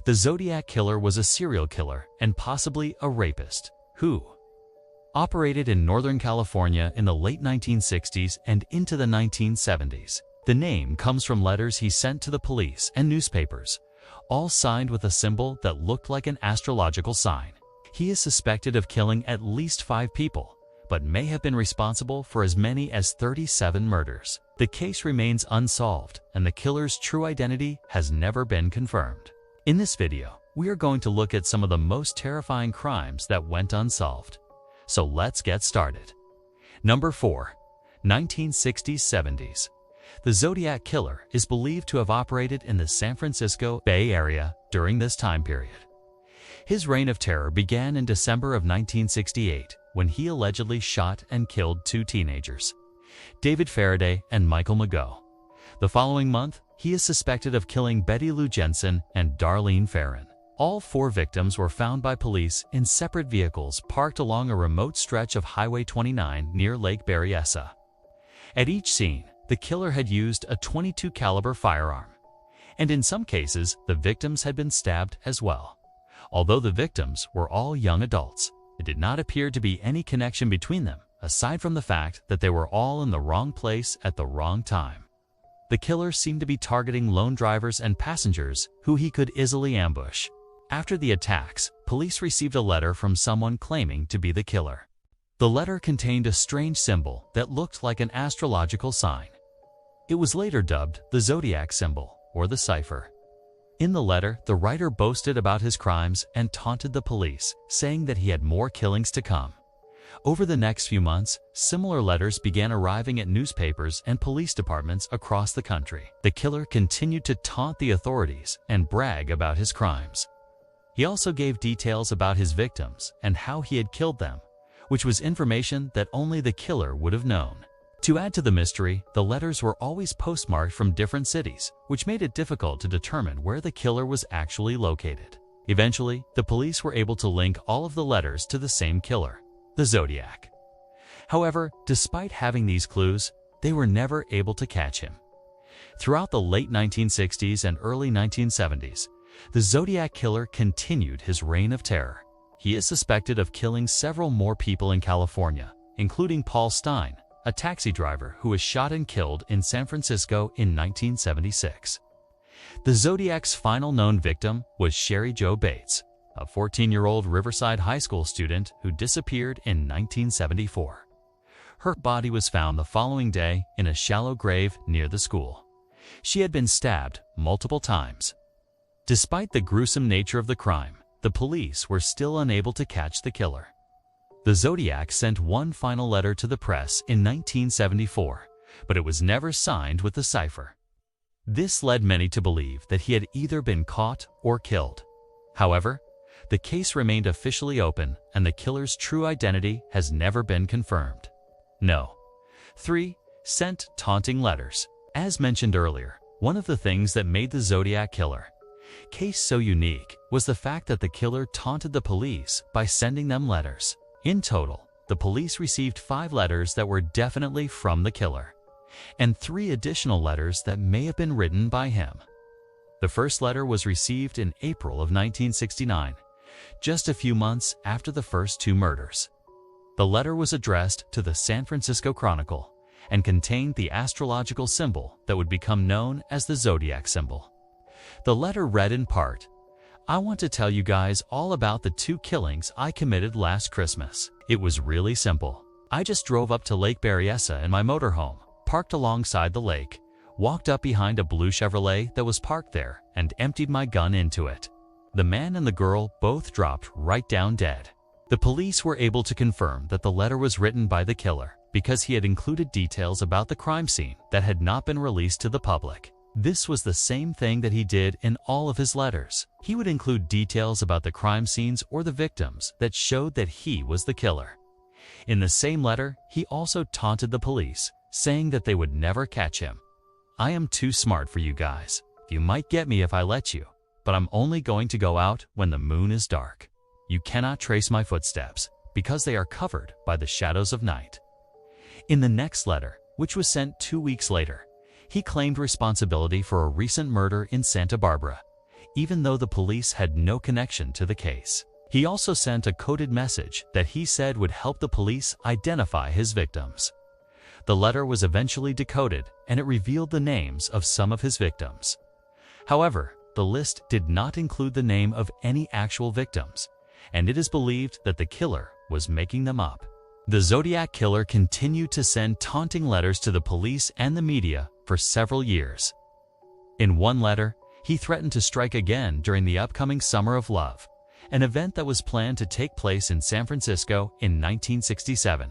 The Zodiac Killer was a serial killer and possibly a rapist who operated in Northern California in the late 1960s and into the 1970s. The name comes from letters he sent to the police and newspapers, all signed with a symbol that looked like an astrological sign. He is suspected of killing at least 5 people, but may have been responsible for as many as 37 murders. The case remains unsolved, and the killer's true identity has never been confirmed. In this video, we are going to look at some of the most terrifying crimes that went unsolved. So let's get started. Number 4. 1960s-70s. The Zodiac Killer is believed to have operated in the San Francisco Bay Area during this time period. His reign of terror began in December of 1968 when he allegedly shot and killed 2 teenagers, David Faraday and Michael Mageau. The following month, he is suspected of killing Betty Lou Jensen and Darlene Ferrin. All 4 victims were found by police in separate vehicles parked along a remote stretch of Highway 29 near Lake Berryessa. At each scene, the killer had used a .22 caliber firearm, and in some cases, the victims had been stabbed as well. Although the victims were all young adults, it did not appear to be any connection between them, aside from the fact that they were all in the wrong place at the wrong time. The killer seemed to be targeting lone drivers and passengers who he could easily ambush. After the attacks, police received a letter from someone claiming to be the killer. The letter contained a strange symbol that looked like an astrological sign. It was later dubbed the Zodiac symbol, or the cipher. In the letter, the writer boasted about his crimes and taunted the police, saying that he had more killings to come. Over the next few months, similar letters began arriving at newspapers and police departments across the country. The killer continued to taunt the authorities and brag about his crimes. He also gave details about his victims and how he had killed them, which was information that only the killer would have known. To add to the mystery, the letters were always postmarked from different cities, which made it difficult to determine where the killer was actually located. Eventually, the police were able to link all of the letters to the same killer, the Zodiac. However, despite having these clues, they were never able to catch him. Throughout the late 1960s and early 1970s, the Zodiac Killer continued his reign of terror. He is suspected of killing several more people in California, including Paul Stine, a taxi driver who was shot and killed in San Francisco in 1976. The Zodiac's final known victim was Sherry Jo Bates, a 14-year-old Riverside High School student who disappeared in 1974. Her body was found the following day in a shallow grave near the school. She had been stabbed multiple times. Despite the gruesome nature of the crime, the police were still unable to catch the killer. The Zodiac sent one final letter to the press in 1974, but it was never signed with the cipher. This led many to believe that he had either been caught or killed. However, the case remained officially open and the killer's true identity has never been confirmed. No. 3. Sent taunting letters. As mentioned earlier, one of the things that made the Zodiac Killer case so unique was the fact that the killer taunted the police by sending them letters. In total, the police received 5 letters that were definitely from the killer, and 3 additional letters that may have been written by him. The first letter was received in April of 1969, just a few months after the first 2 murders. The letter was addressed to the San Francisco Chronicle and contained the astrological symbol that would become known as the Zodiac symbol. The letter read in part, "I want to tell you guys all about the 2 killings I committed last Christmas. It was really simple. I just drove up to Lake Berryessa in my motorhome, parked alongside the lake, walked up behind a blue Chevrolet that was parked there, and emptied my gun into it. The man and the girl both dropped right down dead." The police were able to confirm that the letter was written by the killer because he had included details about the crime scene that had not been released to the public. This was the same thing that he did in all of his letters. He would include details about the crime scenes or the victims that showed that he was the killer. In the same letter, he also taunted the police, saying that they would never catch him. "I am too smart for you guys. You might get me if I let you, but I'm only going to go out when the moon is dark. You cannot trace my footsteps because they are covered by the shadows of night." In the next letter, which was sent 2 weeks later, he claimed responsibility for a recent murder in Santa Barbara. even though the police had no connection to the case. He also sent a coded message that he said would help the police identify his victims. The letter was eventually decoded, and it revealed the names of some of his victims. However, the list did not include the name of any actual victims, and it is believed that the killer was making them up. The Zodiac Killer continued to send taunting letters to the police and the media for several years. In one letter, he threatened to strike again during the upcoming Summer of Love, an event that was planned to take place in San Francisco in 1967.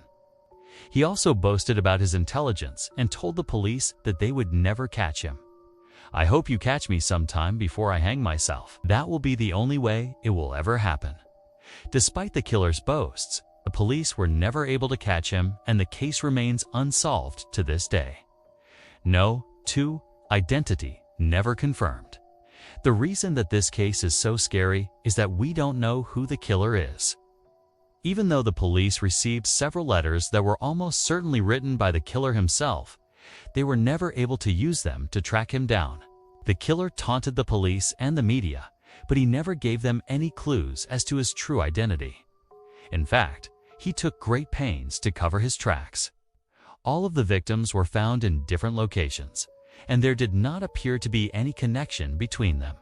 He also boasted about his intelligence and told the police that they would never catch him. "I hope you catch me sometime before I hang myself. That will be the only way it will ever happen." Despite the killer's boasts, the police were never able to catch him, and the case remains unsolved to this day. No, 2. Identity never confirmed. The reason that this case is so scary is that we don't know who the killer is. Even though the police received several letters that were almost certainly written by the killer himself, they were never able to use them to track him down. The killer taunted the police and the media, but he never gave them any clues as to his true identity. In fact, he took great pains to cover his tracks. All of the victims were found in different locations, and there did not appear to be any connection between them.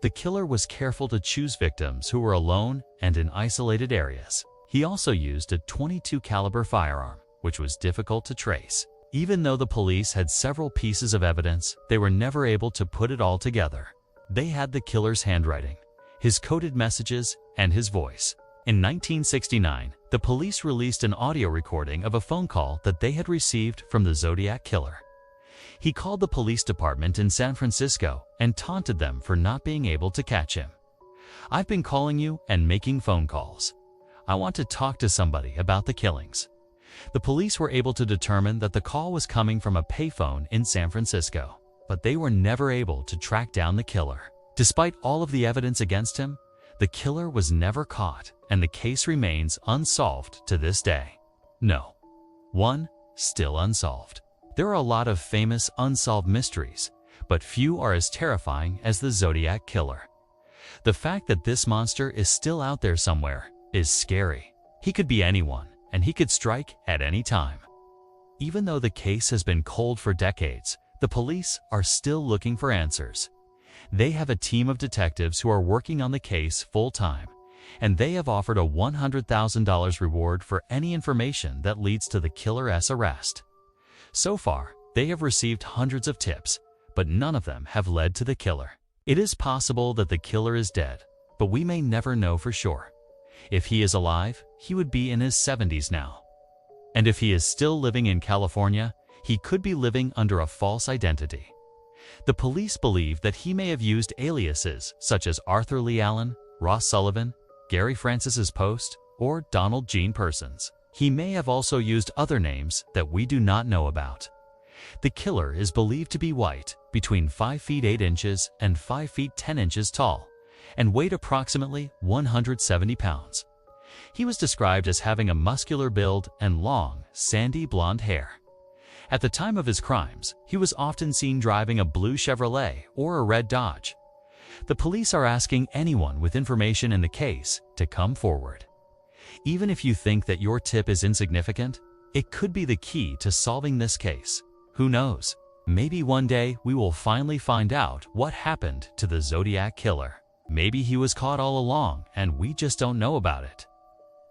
The killer was careful to choose victims who were alone and in isolated areas. He also used a .22 caliber firearm, which was difficult to trace. Even though the police had several pieces of evidence, they were never able to put it all together. They had the killer's handwriting, his coded messages, and his voice. In 1969, the police released an audio recording of a phone call that they had received from the Zodiac Killer. He called the police department in San Francisco and taunted them for not being able to catch him. "I've been calling you and making phone calls. I want to talk to somebody about the killings." The police were able to determine that the call was coming from a payphone in San Francisco, but they were never able to track down the killer. Despite all of the evidence against him, the killer was never caught, and the case remains unsolved to this day. No. 1. Still unsolved. There are a lot of famous unsolved mysteries, but few are as terrifying as the Zodiac Killer. The fact that this monster is still out there somewhere is scary. He could be anyone, and he could strike at any time. Even though the case has been cold for decades, the police are still looking for answers. They have a team of detectives who are working on the case full-time, and they have offered a $100,000 reward for any information that leads to the killer's arrest. So far, they have received hundreds of tips, but none of them have led to the killer. It is possible that the killer is dead, but we may never know for sure. If he is alive, he would be in his 70s now. And if he is still living in California, he could be living under a false identity. The police believe that he may have used aliases such as Arthur Lee Allen, Ross Sullivan, Gary Francis's Post, or Donald Gene Persons. He may have also used other names that we do not know about. The killer is believed to be white, between 5 feet 8 inches and 5 feet 10 inches tall, and weighed approximately 170 pounds. He was described as having a muscular build and long, sandy blonde hair. At the time of his crimes, he was often seen driving a blue Chevrolet or a red Dodge. The police are asking anyone with information in the case to come forward. Even if you think that your tip is insignificant, it could be the key to solving this case. Who knows? Maybe one day we will finally find out what happened to the Zodiac Killer. Maybe he was caught all along and we just don't know about it.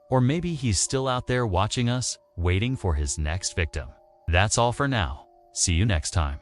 Or maybe he's still out there watching us, waiting for his next victim. That's all for now. See you next time.